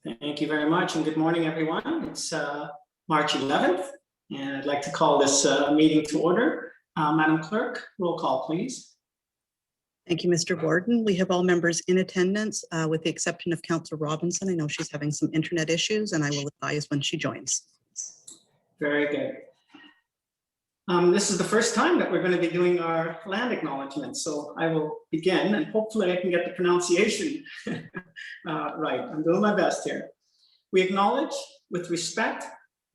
Thank you very much, and good morning, everyone. It's March 11th, and I'd like to call this meeting to order. Madam Clerk, roll call, please. Thank you, Mr. Warden. We have all members in attendance with the exception of Councillor Robinson. I know she's having some internet issues, and I will advise when she joins. Very good. This is the first time that we're going to be doing our land acknowledgement, so I will begin, and hopefully I can get the pronunciation right. I'm doing my best here. We acknowledge with respect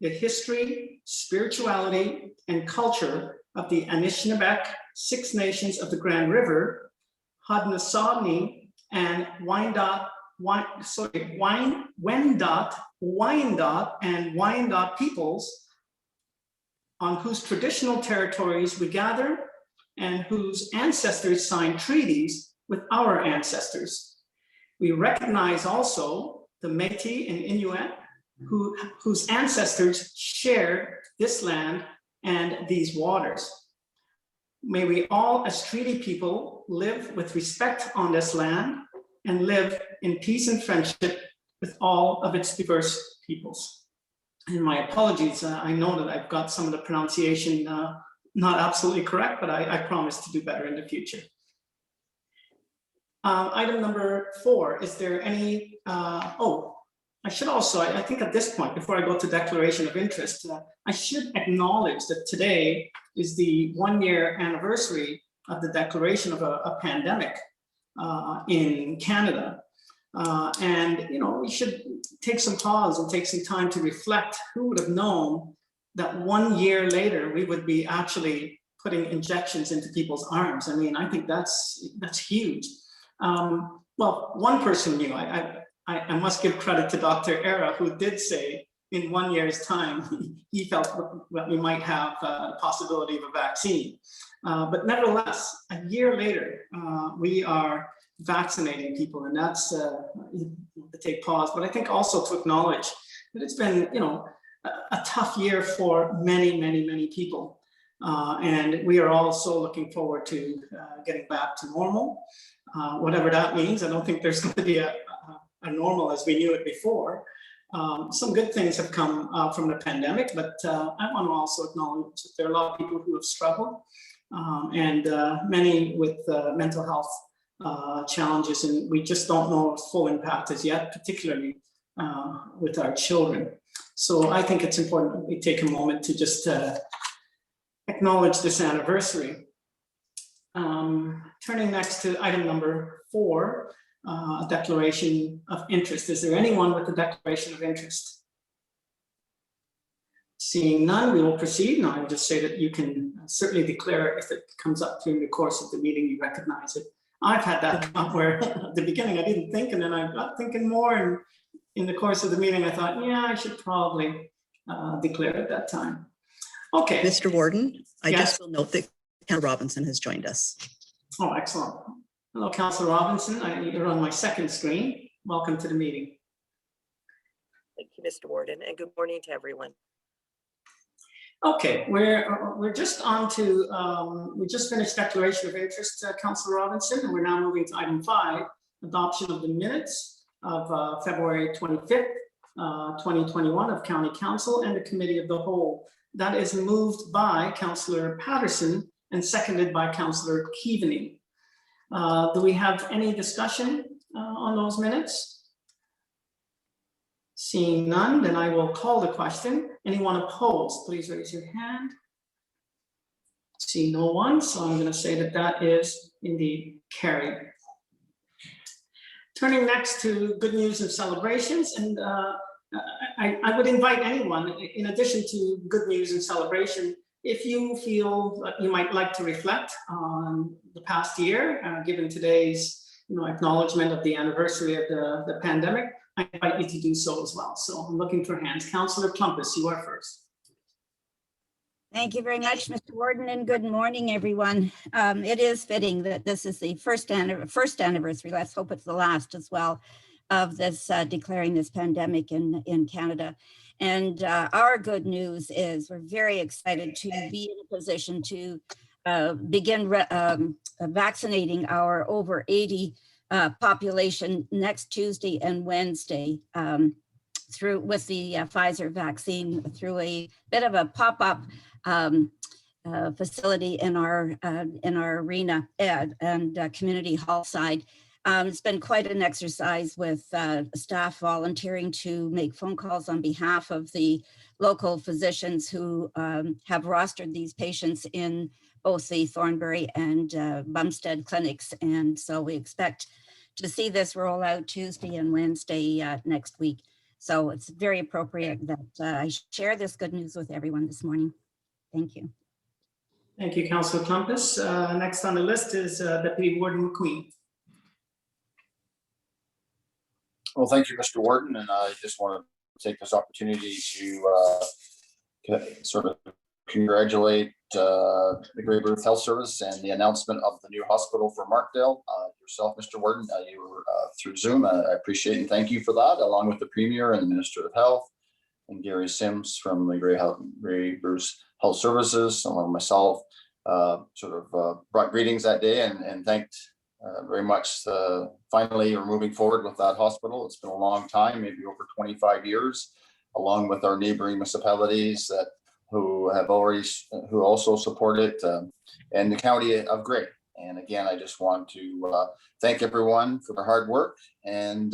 the history, spirituality, and culture of the Anishinaabeg, Six Nations of the Grand River, Haudenosaunee, and Wyandot, and Wyandot peoples, on whose traditional territories we gather and whose ancestors signed treaties with our ancestors. We recognize also the Métis and Inuit whose ancestors shared this land and these waters. May we all as treaty people live with respect on this land and live in peace and friendship with all of its diverse peoples. And my apologies, I know that I've got some of the pronunciation not absolutely correct, but I promise to do better in the future. Item number 4, is there any, I should also, I think at this point, before I go to declaration of interest, I should acknowledge that today is the 1-year anniversary of the declaration of a pandemic in Canada. And, you know, we should take some pause and take some time to reflect. Who would have known that 1 year later, we would be actually putting injections into people's arms? I mean, I think that's huge. Well, one person knew. I must give credit to Dr. Era, who did say in 1 year's time, he felt that we might have the possibility of a vaccine. But nevertheless, a year later, we are vaccinating people, and that's to take pause, but I think also to acknowledge that it's been, you know, a tough year for many people, and we are also looking forward to getting back to normal, whatever that means. I don't think there's going to be a normal as we knew it before. Some good things have come from the pandemic, but I want to also acknowledge that there are a lot of people who have struggled, and many with mental health challenges, and we just don't know its full impact as yet, particularly with our children. So I think it's important that we take a moment to just acknowledge this anniversary. Turning next to item number 4, declaration of interest. Is there anyone with a declaration of interest? Seeing none, we will proceed. Now I will just say that you can certainly declare if it comes up during the course of the meeting, you recognize it. I've had that where at the beginning I didn't think, and then I got thinking more, and in the course of the meeting I thought, yeah, I should probably declare at that time. Okay. Mr. Warden, I Yes. just will note that Councillor Robinson has joined us. Oh, excellent. Hello, Councillor Robinson. You're on my second screen. Welcome to the meeting. Thank you, Mr. Warden, and good morning to everyone. Okay, we're just on to, we just finished declaration of interest, Councillor Robinson, and we're now moving to item 5, adoption of the minutes of February 25th, 2021 of County Council and the Committee of the Whole. That is moved by Councillor Patterson and seconded by Councillor Keaveney. Do we have any discussion on those minutes? Seeing none, then I will call the question. Anyone opposed, please raise your hand. See no one, so I'm going to say that that is indeed carried. Turning next to good news and celebrations, and I would invite anyone, in addition to good news and celebration, if you feel that you might like to reflect on the past year, given today's acknowledgement of the anniversary of the pandemic, I invite you to do so as well. So I'm looking for hands. Councillor Klumpus, you are first. Thank you very much, Mr. Warden, and good morning, everyone. It is fitting that this is the first anniversary, let's hope it's the last as well, of this declaring this pandemic in Canada. And our good news is we're very excited to be in a position to begin vaccinating our over 80 population next Tuesday and Wednesday through with the Pfizer vaccine through a bit of a pop-up facility in our arena and community hall side. It's been quite an exercise with staff volunteering to make phone calls on behalf of the local physicians who have rostered these patients in both the Thornbury and Bumstead clinics. And so we expect to see this roll out Tuesday and Wednesday next week. So it's very appropriate that I share this good news with everyone this morning. Thank you. Thank you, Councillor Clumpus. Next on the list is Deputy Warden McQueen. Well, thank you, Mr. Warden, and I just want to take this opportunity to sort of congratulate the Grey Bruce Health Service and the announcement of the new hospital for Markdale. Yourself, Mr. Warden, you were through Zoom. I appreciate and thank you for that, along with the Premier and the Minister of Health, and Gary Sims from the Grey Bruce Health Services, along with myself, brought greetings that day and thanked very much. Finally, we're moving forward with that hospital. It's been a long time, maybe over 25 years, along with our neighboring municipalities who also support it, and the County of Grey. And again, I just want to thank everyone for their hard work. And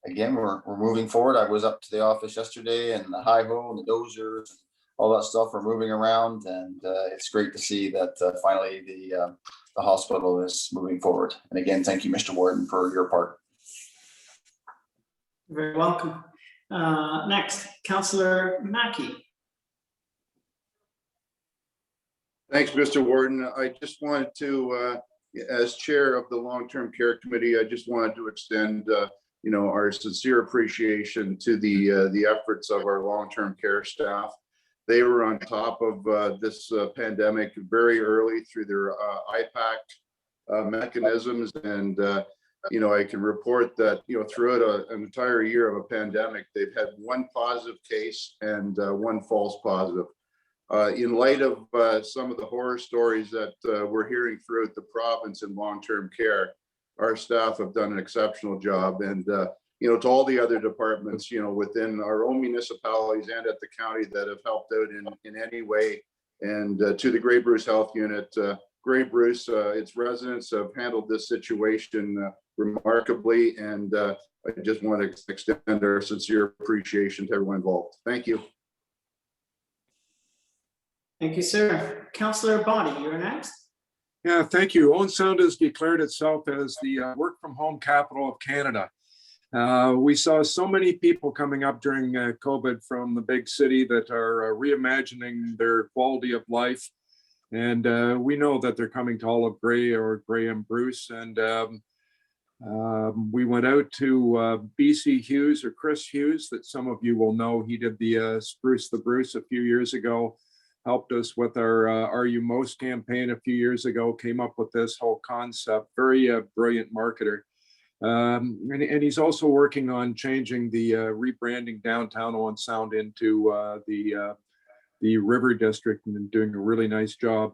again, we're moving forward. I was up to the office yesterday, and the hi-ho and the dozers, and all that stuff are moving around, and it's great to see that finally the hospital is moving forward. And again, thank you, Mr. Warden, for your part. You're very welcome. Next, Councillor Mackey. Thanks, Mr. Warden. I just wanted to, as chair of the Long-Term Care Committee, I just wanted to extend, our sincere appreciation to the efforts of our long-term care staff. They were on top of this pandemic very early through their IPAC mechanisms, and I can report that throughout an entire year of a pandemic, they've had one positive case and one false positive. In light of some of the horror stories that we're hearing throughout the province in long-term care, our staff have done an exceptional job. And to all the other departments, within our own municipalities and at the county that have helped out in any way, and to the Grey Bruce Health Unit, Grey Bruce, its residents have handled this situation remarkably, and I just want to extend our sincere appreciation to everyone involved. Thank you. Thank you, sir. Councillor Boddy, you're next. Yeah, thank you. Owen Sound has declared itself as the work from home capital of Canada. We saw so many people coming up during COVID from the big city that are reimagining their quality of life. And we know that they're coming to Olive Grey or Grey and Bruce. And we went out to BC Hughes, or Chris Hughes, that some of you will know. He did the Spruce the Bruce a few years ago, helped us with our Are You Most campaign a few years ago, came up with this whole concept. Very brilliant marketer. And he's also working on changing the rebranding downtown Owen Sound into the River District, and doing a really nice job.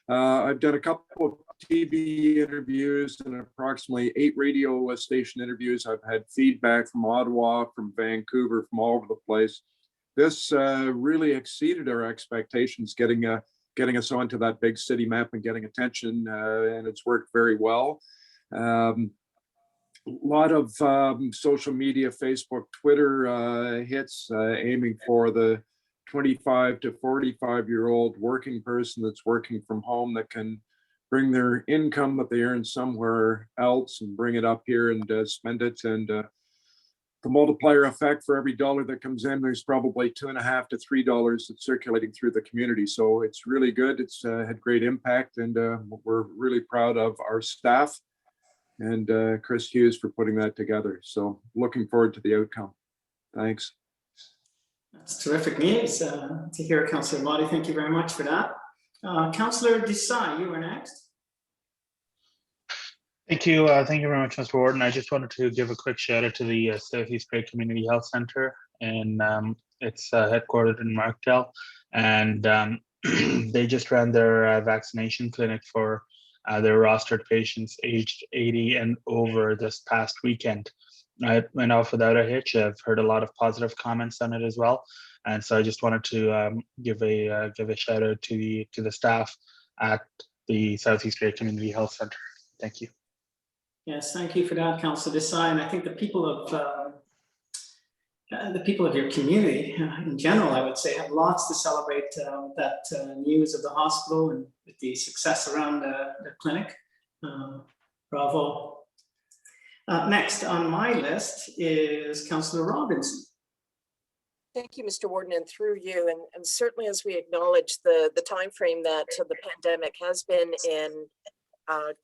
I've done a couple of TV interviews and approximately 8 radio station interviews. I've had feedback from Ottawa, from Vancouver, from all over the place. This really exceeded our expectations, getting us onto that big city map and getting attention, and it's worked very well. A lot of social media, Facebook, Twitter hits, aiming for the 25 to 45-year-old working person that's working from home, that can bring their income that they earn somewhere else and bring it up here and spend it. And the multiplier effect for every dollar that comes in, there's probably $2.50 to $3 that's circulating through the community. So it's really good. It's had great impact, and we're really proud of our staff and Chris Hughes for putting that together. So looking forward to the outcome. Thanks. That's terrific news to hear, Councillor Boddy. Thank you very much for that. Councillor Desai, you are next. Thank you. Thank you very much, Mr. Warden. I just wanted to give a quick shout out to the Southeast Grey Community Health Centre, and it's headquartered in Markdale, and they just ran their vaccination clinic for their rostered patients aged 80 and over this past weekend. It went off without a hitch. I've heard a lot of positive comments on it as well, and so I just wanted to give a shout out to the staff at the Southeast Grey Community Health Centre. Thank you. Yes, thank you for that, Councillor Desai. And I think the people of your community in general, I would say, have lots to celebrate that news of the hospital and with the success around the clinic. Bravo. Next on my list is Councillor Robinson. Thank you, Mr. Warden, and through you, and certainly as we acknowledge the time frame that the pandemic has been in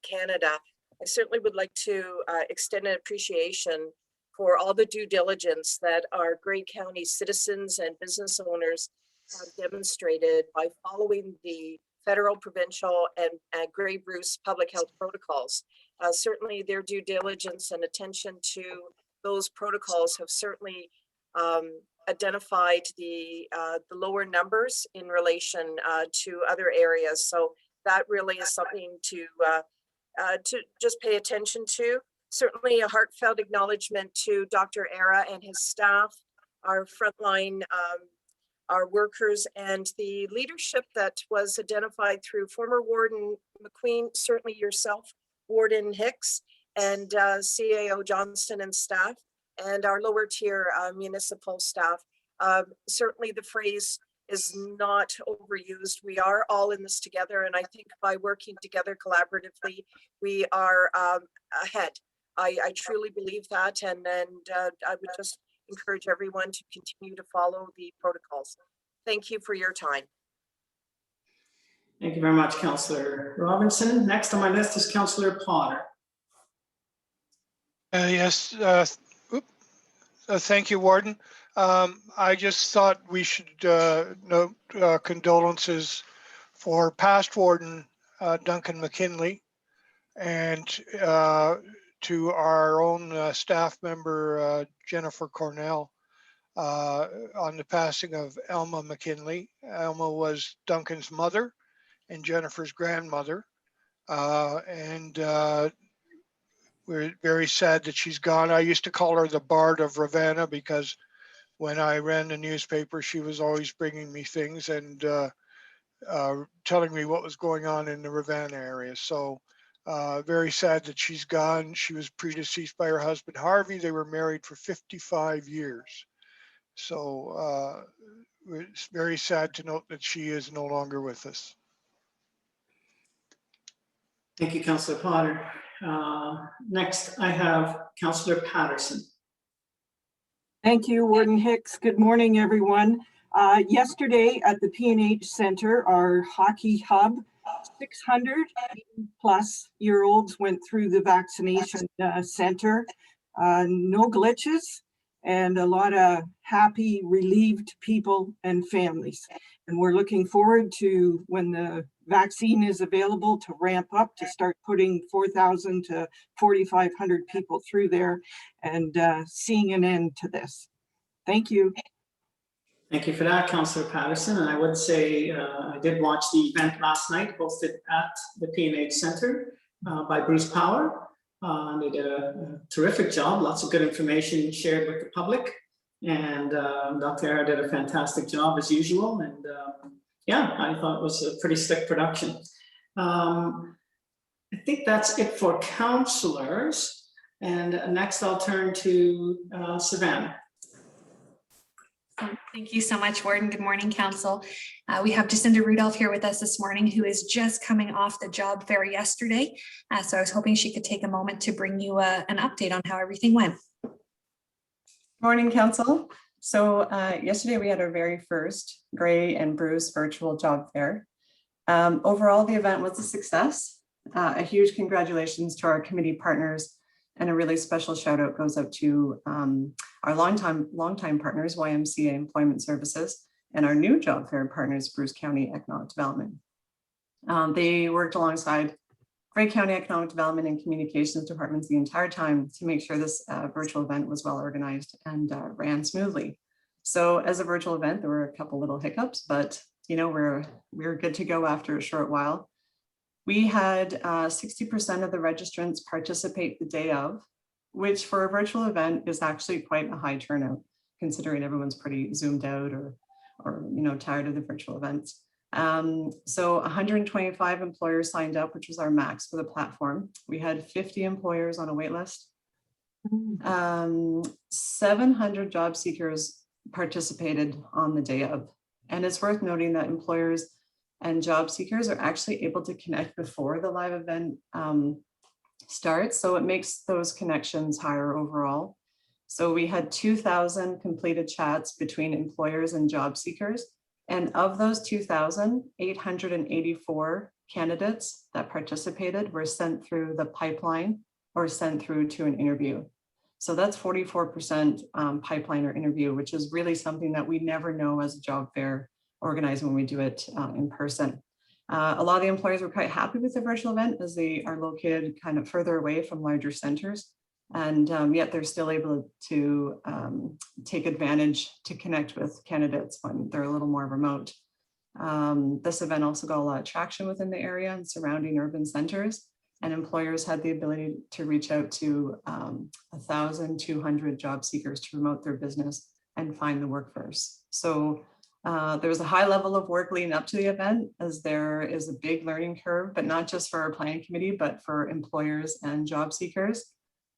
Canada, I certainly would like to extend an appreciation for all the due diligence that our Grey County citizens and business owners have demonstrated by following the federal, provincial, and Grey Bruce public health protocols. Certainly their due diligence and attention to those protocols have certainly identified the lower numbers in relation to other areas. So that really is something to just pay attention to. Certainly a heartfelt acknowledgement to Dr. Era and his staff, our frontline, our workers, and the leadership that was identified through former Warden McQueen, certainly yourself, Warden Hicks, and CAO Johnston and staff, and our lower tier municipal staff. Certainly the phrase is not overused. We are all in this together, and I think by working together collaboratively, we are ahead. I truly believe that, and I would just encourage everyone to continue to follow the protocols. Thank you for your time. Thank you very much, Councillor Robinson. Next on my list is Councillor Potter. Yes, thank you, Warden. I just thought we should note condolences for past Warden Duncan McKinley, and to our own staff member Jennifer Cornell on the passing of Elma McKinley. Elma was Duncan's mother and Jennifer's grandmother, and we're very sad that she's gone. I used to call her the Bard of Ravenna because when I ran the newspaper, she was always bringing me things and telling me what was going on in the Ravenna area. So very sad that she's gone. She was predeceased by her husband, Harvey. They were married for 55 years. So it's very sad to note that she is no longer with us. Thank you, Councillor Potter. Next, I have Councillor Patterson. Thank you, Warden Hicks. Good morning, everyone. Yesterday at the P&H Center, our hockey hub, 600-plus-year-olds went through the vaccination center. No glitches, and a lot of happy, relieved people and families. And we're looking forward to when the vaccine is available to ramp up to start putting 4,000 to 4,500 people through there and seeing an end to this. Thank you. Thank you for that, Councillor Patterson. And I would say I did watch the event last night hosted at the P&H Center by Bruce Power. They did a terrific job, lots of good information shared with the public. And Dr. Era did a fantastic job as usual. And yeah, I thought it was a pretty slick production. I think that's it for councillors. And next I'll turn to Savelle. Thank you so much, Warden. Good morning, Council. We have Jacinda Rudolph here with us this morning, who is just coming off the job fair yesterday. So I was hoping she could take a moment to bring you an update on how everything went. Morning, Council. So yesterday we had our very first Grey and Bruce virtual job fair. Overall, the event was a success. A huge congratulations to our committee partners, and a really special shout out goes out to our longtime partners, YMCA Employment Services, and our new job fair partners, Bruce County Economic Development. They worked alongside Grey County Economic Development and Communications departments the entire time to make sure this virtual event was well organized and ran smoothly. So as a virtual event, there were a couple little hiccups, but you know, we're good to go after a short while. We had 60% of the registrants participate the day of, which for a virtual event is actually quite a high turnout, considering everyone's pretty zoomed out or tired of the virtual events. So 125 employers signed up, which was our max for the platform. We had 50 employers on a wait list. 700 job seekers participated on the day of. And it's worth noting that employers and job seekers are actually able to connect before the live event starts. So it makes those connections higher overall. So we had 2,000 completed chats between employers and job seekers. And of those 2,000, 884 candidates that participated were sent through the pipeline or sent through to an interview. So that's 44% pipeline or interview, which is really something that we never know as a job fair organized when we do it in person. A lot of the employers were quite happy with the virtual event as they are located kind of further away from larger centers. And yet they're still able to take advantage to connect with candidates when they're a little more remote. This event also got a lot of traction within the area and surrounding urban centers, and employers had the ability to reach out to 1,200 job seekers to promote their business and find the workforce. So there was a high level of work leading up to the event, as there is a big learning curve, but not just for our planning committee, but for employers and job seekers.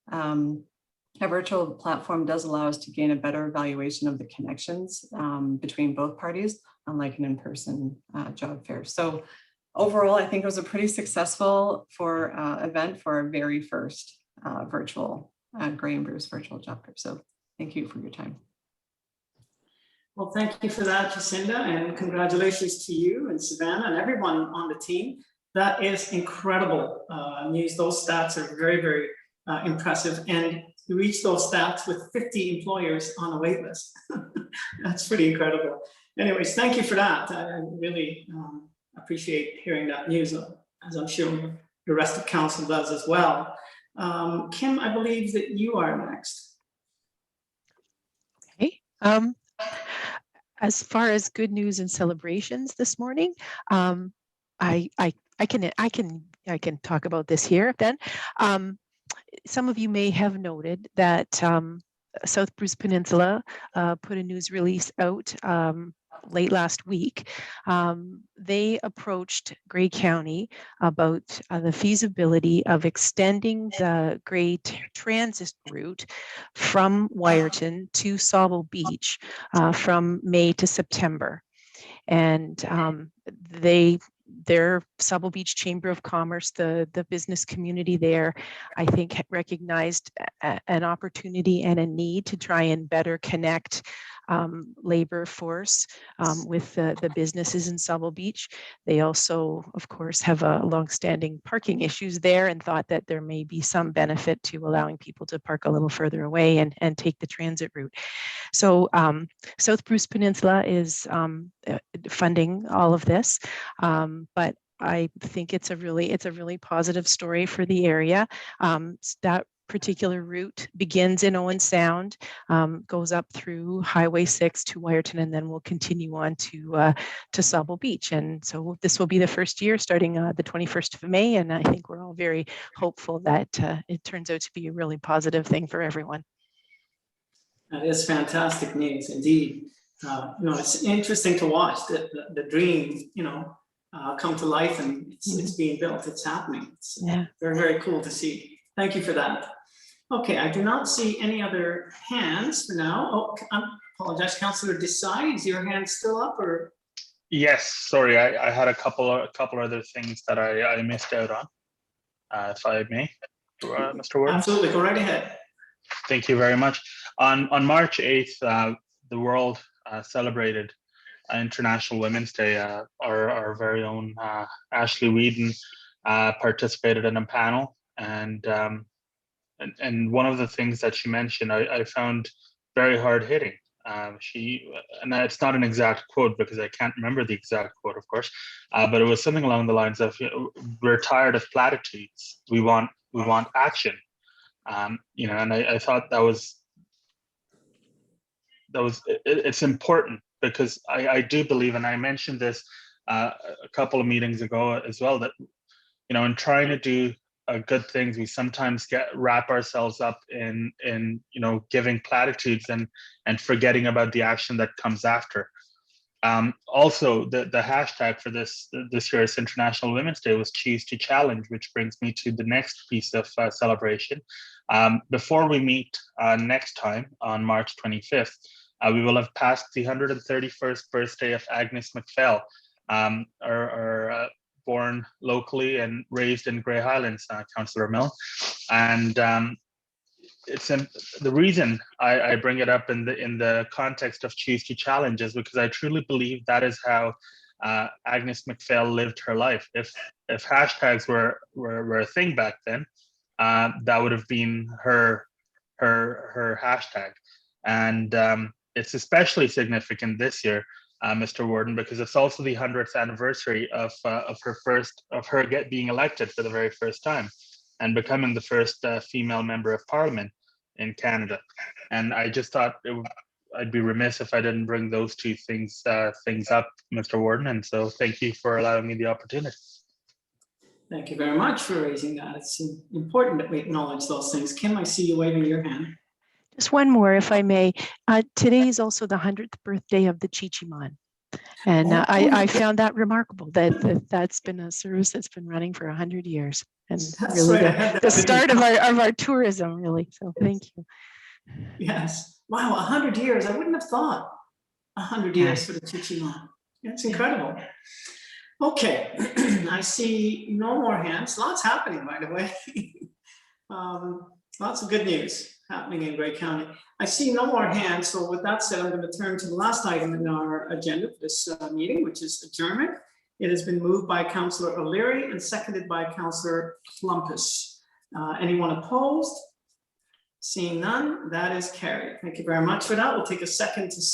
A virtual platform does allow us to gain a better evaluation of the connections between both parties, unlike an in-person job fair. So overall, I think it was a pretty successful event for our very first virtual Gray and Bruce virtual job fair. So thank you for your time. Well, thank you for that, Jacinda, and congratulations to you and Savannah and everyone on the team. That is incredible news. Those stats are very, very impressive, and you reach those stats with 50 employers on a wait list. That's pretty incredible. Anyways, thank you for that. I really appreciate hearing that news, as I'm sure the rest of council does as well. Kim, I believe that you are next. Okay. As far as good news and celebrations this morning, I can talk about this here then. Some of you may have noted that South Bruce Peninsula put a news release out late last week. They approached Grey County about the feasibility of extending the Grey transit route from Wireton to Savelle Beach from May to September. And their Savelle Beach Chamber of Commerce, the business community there, I think recognized an opportunity and a need to try and better connect labor force with the businesses in Savelle Beach. They also, of course, have a longstanding parking issues there and thought that there may be some benefit to allowing people to park a little further away and take the transit route. So South Bruce Peninsula is funding all of this, but I think it's a really positive story for the area. That particular route begins in Owen Sound, goes up through Highway 6 to Wireton, and then will continue on to Savelle Beach. And so this will be the first year starting the 21st of May, and I think we're all very hopeful that it turns out to be a really positive thing for everyone. That is fantastic news indeed. It's interesting to watch the dream, come to life, and it's being built, it's happening. It's very, very cool to see. Thank you for that. Okay, I do not see any other hands for now. Oh, I apologize, Councillor Desai, is your hand still up or? Yes, sorry, I had a couple other things that I missed out on, if I may, Mr. Ward. Absolutely, go right ahead. Thank you very much. On March 8th, the world celebrated International Women's Day. Our very own Ashley Whedon participated in a panel, and one of the things that she mentioned I found very hard hitting. And it's not an exact quote because I can't remember the exact quote, of course, but it was something along the lines of, we're tired of platitudes. We want action. And I thought it's important because I do believe, and I mentioned this a couple of meetings ago as well, that in trying to do good things, we sometimes wrap ourselves up in giving platitudes and forgetting about the action that comes after. Also, the hashtag for this year's International Women's Day was Choose to Challenge, which brings me to the next piece of celebration. Before we meet next time on March 25th, we will have passed the 131st birthday of Agnes McPhail, born locally and raised in Grey Highlands, Councillor Mill. And the reason I bring it up in the context of Choose to Challenge is because I truly believe that is how Agnes McPhail lived her life. If hashtags were a thing back then, that would have been her hashtag. And it's especially significant this year, Mr. Warden, because it's also the 100th anniversary of her being elected for the very first time and becoming the first female member of Parliament in Canada. And I just thought I'd be remiss if I didn't bring those two things up, Mr. Warden. And so thank you for allowing me the opportunity. Thank you very much for raising that. It's important that we acknowledge those things. Kim, I see you waving your hand. Just one more, if I may. Today is also the 100th birthday of the Chichiman. And I found that remarkable, that's been a service that's been running for 100 years. And That's really right. the start of our tourism, really. So thank you. Yes. Wow, 100 years. I wouldn't have thought 100 years for the Chichiman. That's incredible. Okay, I see no more hands. Lots happening, by the way. Lots of good news happening in Grey County. I see no more hands. So with that said, I'm going to turn to the last item in our agenda for this meeting, which is adjournment. It has been moved by Councillor O'Leary and seconded by Councillor Plumpus. Anyone opposed? Seeing none, that is carried. Thank you very much for that. We'll take a second to